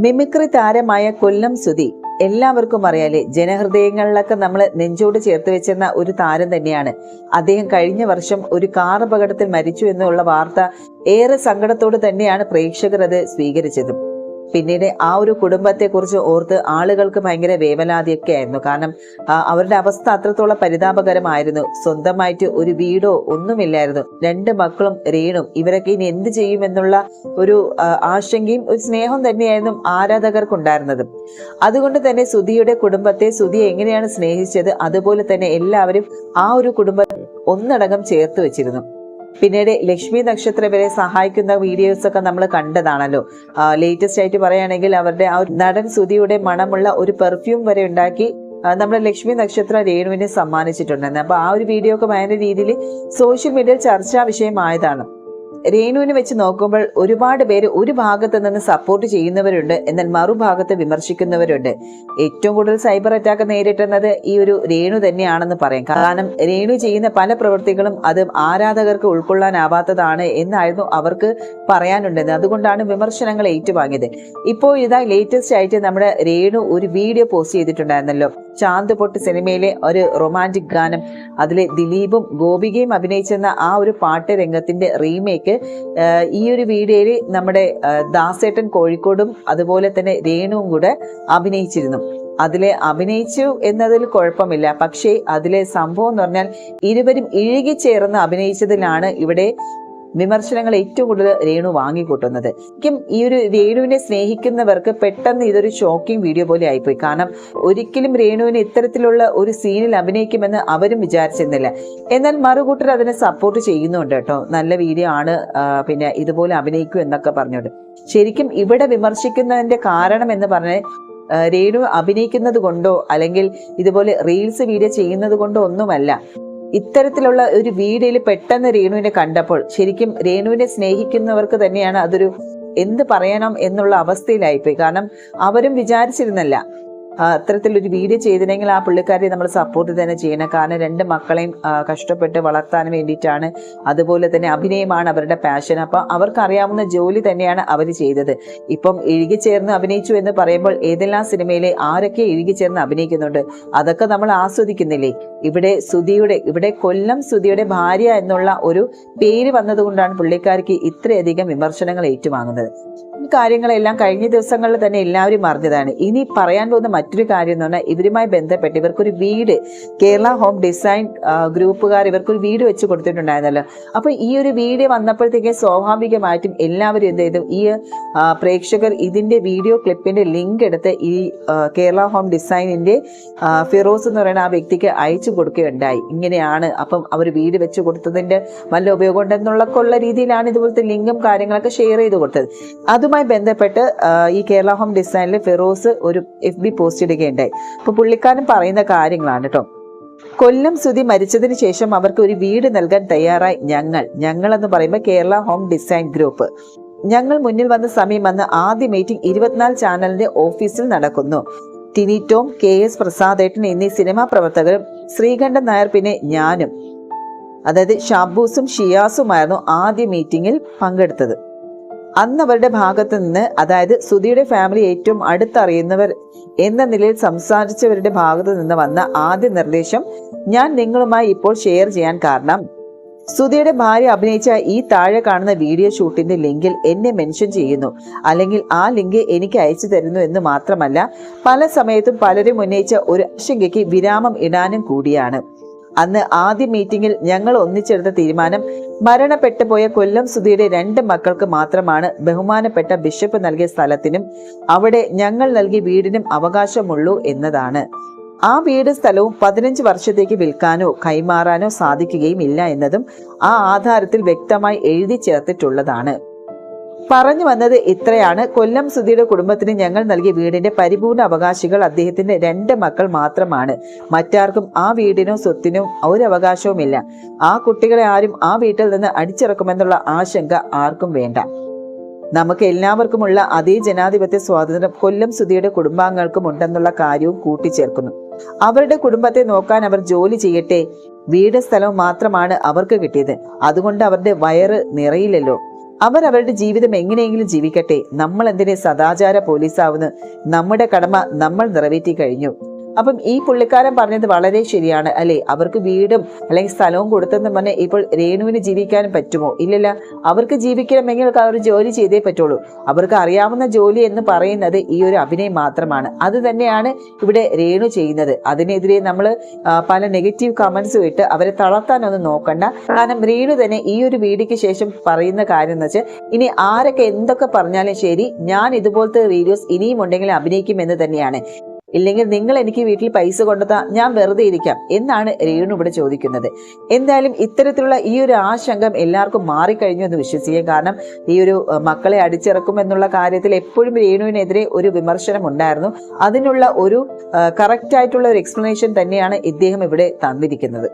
Mimicry താരമായ കൊല്ലം സുധി എല്ലാവർക്കും അറിയാലേ, ജനഹൃദയങ്ങളിലൊക്കെ നമ്മൾ നെഞ്ചോട് ചേർത്ത് വെച്ചിരുന്ന ഒരു താരം തന്നെയാണ് അദ്ദേഹം. കഴിഞ്ഞ വർഷം ഒരു കാർ അപകടത്തിൽ മരിച്ചു എന്നുള്ള വാർത്ത ഏറെ സങ്കടത്തോട് തന്നെയാണ് പ്രേക്ഷകർ അത് സ്വീകരിച്ചതും. പിന്നീട് ആ ഒരു കുടുംബത്തെ കുറിച്ച് ഓർത്ത് ആളുകൾക്ക് ഭയങ്കര വേവലാതിയൊക്കെ ആയിരുന്നു. കാരണം അവരുടെ അവസ്ഥ അത്രത്തോളം പരിതാപകരമായിരുന്നു. സ്വന്തമായിട്ട് ഒരു വീടോ ഒന്നുമില്ലായിരുന്നു. 2 മക്കളും രേണും, ഇവരൊക്കെ ഇനി എന്ത് ചെയ്യുമെന്നുള്ള ഒരു ആശങ്കയും ഒരു സ്നേഹം തന്നെയായിരുന്നു ആരാധകർക്കുണ്ടായിരുന്നത്. അതുകൊണ്ട് തന്നെ സുധിയുടെ കുടുംബത്തെ സുധി എങ്ങനെയാണ് സ്നേഹിച്ചത്, അതുപോലെ തന്നെ എല്ലാവരും ആ ഒരു കുടുംബത്തെ ഒന്നടങ്കം ചേർത്ത് വെച്ചിരുന്നു. പിന്നീട് ലക്ഷ്മി നക്ഷത്രം വരെ സഹായിക്കുന്ന വീഡിയോസ് ഒക്കെ നമ്മൾ കണ്ടതാണല്ലോ. ലേറ്റസ്റ്റ് ആയിട്ട് പറയുകയാണെങ്കിൽ അവരുടെ ആ നടൻ സുധിയുടെ മണമുള്ള ഒരു പെർഫ്യൂം വരെ ഉണ്ടാക്കി നമ്മുടെ ലക്ഷ്മി നക്ഷത്ര രേണുവിനെ സമ്മാനിച്ചിട്ടുണ്ടായിരുന്നു. അപ്പൊ ആ ഒരു വീഡിയോ ഒക്കെ ഭയങ്കര രീതിയിൽ സോഷ്യൽ മീഡിയയിൽ ചർച്ചാ വിഷയമായതാണ്. രേണുവിനെ വെച്ച് നോക്കുമ്പോൾ ഒരുപാട് പേര് ഒരു ഭാഗത്ത് നിന്ന് സപ്പോർട്ട് ചെയ്യുന്നവരുണ്ട്, എന്നാൽ മറുഭാഗത്ത് വിമർശിക്കുന്നവരുണ്ട്. ഏറ്റവും കൂടുതൽ സൈബർ അറ്റാക്ക് നേരിട്ടുന്നത് ഈ ഒരു രേണു തന്നെയാണെന്ന് പറയാം. കാരണം രേണു ചെയ്യുന്ന പല പ്രവൃത്തികളും അത് ആരാധകർക്ക് ഉൾക്കൊള്ളാനാവാത്തതാണ് എന്നായിരുന്നു അവർക്ക് പറയാനുണ്ടെന്ന്. അതുകൊണ്ടാണ് വിമർശനങ്ങൾ ഏറ്റുവാങ്ങിയത്. ഇപ്പോൾ ഇതാ ലേറ്റസ്റ്റ് ആയിട്ട് നമ്മുടെ രേണു ഒരു വീഡിയോ പോസ്റ്റ് ചെയ്തിട്ടുണ്ടായിരുന്നല്ലോ. ചാന്ത് പൊട്ട് സിനിമയിലെ ഒരു റൊമാൻറ്റിക് ഗാനം, അതിലെ ദിലീപും ഗോപികയും അഭിനയിച്ചെന്ന ആ ഒരു പാട്ട് രംഗത്തിന്റെ റീമേക്ക് ഈ ഒരു വീഡിയോയിൽ നമ്മുടെ ദാസേട്ടൻ കോഴിക്കോടും അതുപോലെ തന്നെ രേണുവും കൂടെ അഭിനയിച്ചിരുന്നു. അതിലെ അഭിനയിച്ചു എന്നതിൽ കുഴപ്പമില്ല, പക്ഷേ അതിലെ സംഭവം എന്ന് പറഞ്ഞാൽ ഇരുവരും ഇഴുകിച്ചേർന്ന് അഭിനയിച്ചതിലാണ് ഇവിടെ വിമർശനങ്ങൾ ഏറ്റവും കൂടുതൽ രേണു വാങ്ങിക്കൂട്ടുന്നത്. ഈ ഒരു രേണുവിനെ സ്നേഹിക്കുന്നവർക്ക് പെട്ടെന്ന് ഇതൊരു ഷോക്കിംഗ് വീഡിയോ പോലെ ആയിപ്പോയി. കാരണം ഒരിക്കലും രേണുവിന് ഇത്തരത്തിലുള്ള ഒരു സീനിൽ അഭിനയിക്കുമെന്ന് അവരും വിചാരിച്ചിരുന്നില്ല. എന്നാൽ മറുകൂട്ടർ അതിനെ സപ്പോർട്ട് ചെയ്യുന്നുണ്ട് കേട്ടോ. നല്ല വീഡിയോ ആണ്, പിന്നെ ഇതുപോലെ അഭിനയിക്കൂ എന്നൊക്കെ പറഞ്ഞോണ്ട്. ശരിക്കും ഇവിടെ വിമർശിക്കുന്നതിന്റെ കാരണം എന്ന് പറഞ്ഞാൽ രേണു അഭിനയിക്കുന്നത് കൊണ്ടോ അല്ലെങ്കിൽ ഇതുപോലെ റീൽസ് വീഡിയോ ചെയ്യുന്നത് കൊണ്ടോ ഒന്നുമല്ല. ഇത്തരത്തിലുള്ള ഒരു വീഡിയോയിൽ പെട്ടെന്ന് രേണുവിനെ കണ്ടപ്പോൾ ശരിക്കും രേണുവിനെ സ്നേഹിക്കുന്നവർക്ക് തന്നെയാണ് അതൊരു എന്ത് പറയണം എന്നുള്ള അവസ്ഥയിലായിപ്പോയി. കാരണം അവരും വിചാരിച്ചിരുന്നല്ല അത്തരത്തിലൊരു വീഡിയോ ചെയ്തില്ലെങ്കിൽ ആ പുള്ളിക്കാരെ നമ്മൾ സപ്പോർട്ട് തന്നെ ചെയ്യണം. കാരണം 2 മക്കളെയും കഷ്ടപ്പെട്ട് വളർത്താൻ വേണ്ടിയിട്ടാണ്. അതുപോലെ തന്നെ അഭിനയമാണ് അവരുടെ പാഷൻ. അപ്പം അവർക്ക് അറിയാവുന്ന ജോലി തന്നെയാണ് അവർ ചെയ്തത്. ഇപ്പം ഇഴുകിച്ചേർന്ന് അഭിനയിച്ചു എന്ന് പറയുമ്പോൾ ഏതെല്ലാം സിനിമയിലെ ആരൊക്കെ ഇഴുകിച്ചേർന്ന് അഭിനയിക്കുന്നുണ്ട്, അതൊക്കെ നമ്മൾ ആസ്വദിക്കുന്നില്ലേ. ഇവിടെ കൊല്ലം സുധിയുടെ ഭാര്യ എന്നുള്ള ഒരു പേര് വന്നതുകൊണ്ടാണ് പുള്ളിക്കാർക്ക് ഇത്രയധികം വിമർശനങ്ങൾ ഏറ്റുവാങ്ങുന്നത്. ഈ കാര്യങ്ങളെല്ലാം കഴിഞ്ഞ ദിവസങ്ങളിൽ തന്നെ എല്ലാവരും അറിഞ്ഞതാണ്. ഇനി പറയാൻ പോകുന്ന മറ്റൊരു കാര്യം എന്ന് പറഞ്ഞാൽ ഇവരുമായി ബന്ധപ്പെട്ട് ഇവർക്കൊരു വീട് കേരള ഹോം ഡിസൈൻ ഗ്രൂപ്പുകാർ ഇവർക്കൊരു വീട് വെച്ച് കൊടുത്തിട്ടുണ്ടായിരുന്നല്ലോ. അപ്പൊ ഈ ഒരു വീഡിയോ വന്നപ്പോഴത്തേക്ക് സ്വാഭാവികമായിട്ടും എല്ലാവരും എന്ത് ചെയ്തു, ഈ പ്രേക്ഷകർ ഇതിന്റെ വീഡിയോ ക്ലിപ്പിന്റെ ലിങ്ക് എടുത്ത് ഈ കേരള ഹോം ഡിസൈനിന്റെ ഫിറോസ് എന്ന് പറയുന്ന ആ വ്യക്തിക്ക് അയച്ചു കൊടുക്കുകയുണ്ടായി. ഇങ്ങനെയാണ്, അപ്പം അവർ വീട് വെച്ച് കൊടുത്തതിന്റെ വല്ല ഉപയോഗം ഉണ്ടെന്നുള്ള രീതിയിലാണ് ഇതുപോലത്തെ ലിങ്കും കാര്യങ്ങളൊക്കെ ഷെയർ ചെയ്ത് കൊടുത്തത്. അതുമായി ബന്ധപ്പെട്ട് ഈ കേരള ഹോം ഡിസൈനിൽ ഫിറോസ് ഒരു FB പോസ്റ്റ് ഇടുകയുണ്ടായി. അപ്പൊ പുള്ളിക്കാരൻ പറയുന്ന കാര്യങ്ങളാണ് കേട്ടോ. കൊല്ലം സുധി മരിച്ചതിന് ശേഷം അവർക്ക് ഒരു വീട് നൽകാൻ തയ്യാറായി ഞങ്ങൾ എന്ന് പറയുമ്പോൾ കേരള ഹോം ഡിസൈൻ ഗ്രൂപ്പ്. ഞങ്ങൾ മുന്നിൽ വന്ന സമയം വന്ന് ആദ്യ മീറ്റിംഗ് 24 ചാനലിന്റെ ഓഫീസിൽ നടക്കുന്നു. ടിനി ടോം, KS പ്രസാദേട്ടൻ എന്നീ സിനിമാ പ്രവർത്തകരും ശ്രീകണ്ഠൻ നായർ പിന്നെ ഞാനും, അതായത് ഷാബൂസും ഷിയാസുമായിരുന്നു ആദ്യ മീറ്റിംഗിൽ പങ്കെടുത്തത്. അന്ന് അവരുടെ ഭാഗത്ത് നിന്ന്, അതായത് സുധിയുടെ ഫാമിലി ഏറ്റവും അടുത്തറിയുന്നവർ എന്ന നിലയിൽ സംസാരിച്ചവരുടെ ഭാഗത്ത് നിന്ന് വന്ന ആദ്യ നിർദ്ദേശം ഞാൻ നിങ്ങളുമായി ഇപ്പോൾ ഷെയർ ചെയ്യാൻ കാരണം, സുധിയുടെ ഭാര്യ അഭിനയിച്ച ഈ താഴെ കാണുന്ന വീഡിയോ ഷൂട്ടിന്റെ ലിങ്കിൽ എന്നെ മെൻഷൻ ചെയ്യുന്നു, അല്ലെങ്കിൽ ആ ലിങ്ക് എനിക്ക് അയച്ചു തരുന്നു എന്ന് മാത്രമല്ല പല സമയത്തും പലരും ഉന്നയിച്ച ഒരു ആശങ്കയ്ക്ക് വിരാമം ഇടാനും കൂടിയാണ്. അന്ന് ആദ്യ മീറ്റിംഗിൽ ഞങ്ങൾ ഒന്നിച്ചെടുത്ത തീരുമാനം മരണപ്പെട്ടു പോയ കൊല്ലം സുധിയുടെ 2 മക്കൾക്ക് മാത്രമാണ് ബഹുമാനപ്പെട്ട ബിഷപ്പ് നൽകിയ സ്ഥലത്തിനും അവിടെ ഞങ്ങൾ നൽകിയ വീടിനും അവകാശമുള്ളൂ എന്നതാണ്. ആ വീട് സ്ഥലവും 15 വർഷത്തേക്ക് വിൽക്കാനോ കൈമാറാനോ സാധിക്കുകയും ഇല്ല എന്നതും ആ ആധാരത്തിൽ വ്യക്തമായി എഴുതി ചേർത്തിട്ടുള്ളതാണ്. പറഞ്ഞു വന്നത് ഇത്രയാണ്. കൊല്ലം സുധിയുടെ കുടുംബത്തിന് ഞങ്ങൾ നൽകിയ വീടിന്റെ പരിപൂർണ അവകാശികൾ അദ്ദേഹത്തിന്റെ 2 മക്കൾ മാത്രമാണ്. മറ്റാർക്കും ആ വീടിനോ സ്വത്തിനോ ഒരു അവകാശവുമില്ല. ആ കുട്ടികളെ ആരും ആ വീട്ടിൽ നിന്ന് അടിച്ചിറക്കുമെന്നുള്ള ആശങ്ക ആർക്കും വേണ്ട. നമുക്ക് എല്ലാവർക്കുമുള്ള അതേ ജനാധിപത്യ സ്വാതന്ത്ര്യം കൊല്ലം സുധിയുടെ കുടുംബാംഗങ്ങൾക്കും ഉണ്ടെന്നുള്ള കാര്യവും കൂട്ടിച്ചേർക്കുന്നു. അവരുടെ കുടുംബത്തെ നോക്കാൻ അവർ ജോലി ചെയ്യട്ടെ. വീട് സ്ഥലവും മാത്രമാണ് അവർക്ക് കിട്ടിയത്. അതുകൊണ്ട് അവരുടെ വയറ് നിറയില്ലല്ലോ. അവർ അവരുടെ ജീവിതം എങ്ങനെയെങ്കിലും ജീവിക്കട്ടെ, നമ്മൾ എന്തിനെ സദാചാര പോലീസാവുന്നു? നമ്മുടെ കടമ നമ്മൾ നിറവേറ്റി കഴിഞ്ഞു. അപ്പം ഈ പുള്ളിക്കാരൻ പറഞ്ഞത് വളരെ ശരിയാണ് അല്ലെ. അവർക്ക് വീടും അല്ലെങ്കിൽ സ്ഥലവും കൊടുത്തെന്ന് പറഞ്ഞാൽ ഇപ്പോൾ രേണുവിന് ജീവിക്കാനും പറ്റുമോ? ഇല്ലല്ല. അവർക്ക് ജീവിക്കണമെങ്കിൽ അവർ ജോലി ചെയ്തേ പറ്റുള്ളൂ. അവർക്ക് അറിയാവുന്ന ജോലി എന്ന് പറയുന്നത് ഈ ഒരു അഭിനയം മാത്രമാണ്. അത് തന്നെയാണ് ഇവിടെ രേണു ചെയ്യുന്നത്. അതിനെതിരെ നമ്മൾ പല നെഗറ്റീവ് കമന്റ്സും ഇട്ട് അവരെ തളർത്താനൊന്നും നോക്കണ്ട. കാരണം രേണു തന്നെ ഈ ഒരു വീഡിയോയ്ക്ക് ശേഷം പറയുന്ന കാര്യം എന്ന് വെച്ചാൽ, ഇനി ആരൊക്കെ എന്തൊക്കെ പറഞ്ഞാലും ശരി, ഞാൻ ഇതുപോലത്തെ വീഡിയോസ് ഇനിയും ഉണ്ടെങ്കിൽ അഭിനയിക്കും എന്ന് തന്നെയാണ്. ഇല്ലെങ്കിൽ നിങ്ങൾ എനിക്ക് വീട്ടിൽ പൈസ കൊണ്ടുതാ, ഞാൻ വെറുതെ ഇരിക്കാം എന്നാണ് രേണു ഇവിടെ ചോദിക്കുന്നത്. എന്തായാലും ഇത്തരത്തിലുള്ള ഈ ഒരു ആശങ്ക എല്ലാവർക്കും മാറിക്കഴിഞ്ഞു എന്ന് വിശ്വസിക്കുക. കാരണം ഈ ഒരു മക്കളെ അടിച്ചിറക്കും എന്നുള്ള കാര്യത്തിൽ എപ്പോഴും രേണുവിനെതിരെ ഒരു വിമർശനം ഉണ്ടായിരുന്നു. അതിനുള്ള ഒരു കറക്റ്റ് ആയിട്ടുള്ള ഒരു എക്സ്പ്ലനേഷൻ തന്നെയാണ് ഇദ്ദേഹം ഇവിടെ തന്നിരിക്കുന്നത്.